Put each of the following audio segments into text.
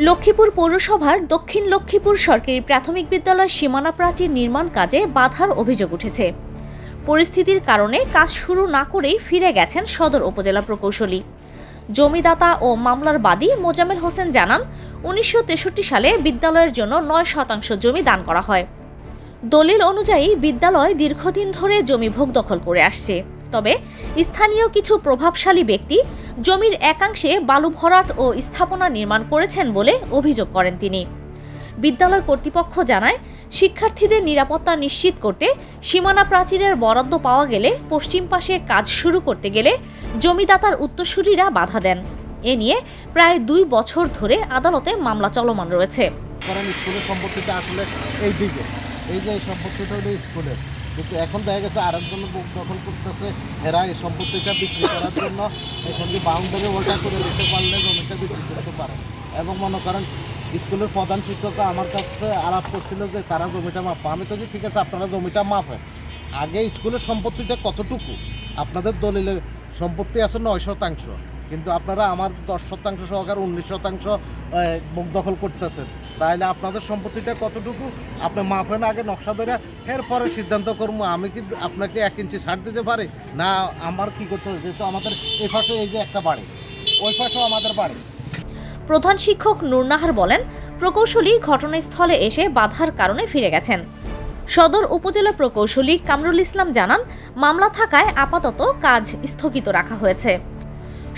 লক্ষ্মীপুর পৌরসভার দক্ষিণ লক্ষ্মীপুর সরকারি প্রাথমিক বিদ্যালয় সীমানা প্রাচীর নির্মাণ কাজে বাধার অভিযোগ উঠেছে। পরিস্থিতির কারণে কাজ শুরু না করেই ফিরে গেছেন সদর উপজেলা প্রকৌশলী। জমিদাতা ও মামলার বাদী মোজাম্মেল হোসেন জানান, ১৯৬৩ সালে বিদ্যালয়ের জন্য ৯% জমি দান করা হয়। দলিল অনুযায়ী বিদ্যালয় দীর্ঘদিন ধরে জমি ভোগ দখল করে আসছে। তবে স্থানীয় কিছু প্রভাবশালী ব্যক্তি জমির একাংশে বালু ভরাট ও স্থাপনা নির্মাণ করেছেন বলে অভিযোগ করেন তিনি। বিদ্যালয় কর্তৃপক্ষ জানায়, শিক্ষার্থীদের নিরাপত্তা নিশ্চিত করতে সীমানা প্রাচীরের বরাদ্দ পাওয়া গেলে পশ্চিম পাশে কাজ শুরু করতে গেলে জমিদাতার উত্তরসূরিরা বাধা দেন। এ নিয়ে প্রায় ২ বছর ধরে আদালতে মামলা চলমান রয়েছে। কারণ স্কুলের সম্পত্তিটা আসলে এই দিকে, এই যে সম্পত্তিটা হলো স্কুলের, কিন্তু এখন দেখা গেছে আরেকজন দখল করতেছে। এরা এই সম্পত্তিটা বিক্রি করার জন্য এখান দিয়ে বাউন্ডারি ওল্টা করে দিতে পারলে জমিটা বিক্রি করতে পারে। এবং মনে করেন স্কুলের প্রধান শিক্ষক আমার কাছে আলাপ করছিল যে তারা জমিটা মাপা। আমি তো যে ঠিক আছে, আপনারা জমিটা মাপেন, আগে স্কুলের সম্পত্তিটা কতটুকু। আপনাদের দলিলে সম্পত্তি আছে ৯%, কিন্তু আপনারা আমার 10% সহকারে 19% মুখ দখল করতেছেন। তাহলে আপনাদের সম্পত্তিটা কতটুকু আপনি মাফেন, আগে নকশা ধরে এরপরে সিদ্ধান্ত করবো। আমি কি আপনাকে 1 ইঞ্চি ছাড় দিতে পারি না? আমার কি করতে হবে, যেহেতু আমাদের এই পাশে এই যে একটা বাড়ি, ওই পাশেও আমাদের বাড়ি। প্রধান শিক্ষক নুরনাহার বলেন, প্রকৌশলী ঘটনাস্থলে এসে বাধার কারণে ফিরে গেছেন। সদর উপজেলা প্রকৌশলী কামরুল ইসলাম জানান, মামলা থাকায় আপাতত কাজ স্থগিত রাখা হয়েছে।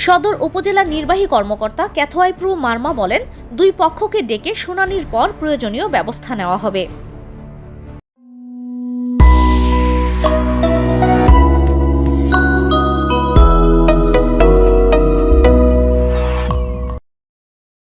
সদর উপজেলা নির্বাহী কর্মকর্তা ক্যাথোয়াইপ্রু মার্মা বলেন, ২ পক্ষকে ডেকে শুনানির পর প্রয়োজনীয় ব্যবস্থা নেওয়া হবে।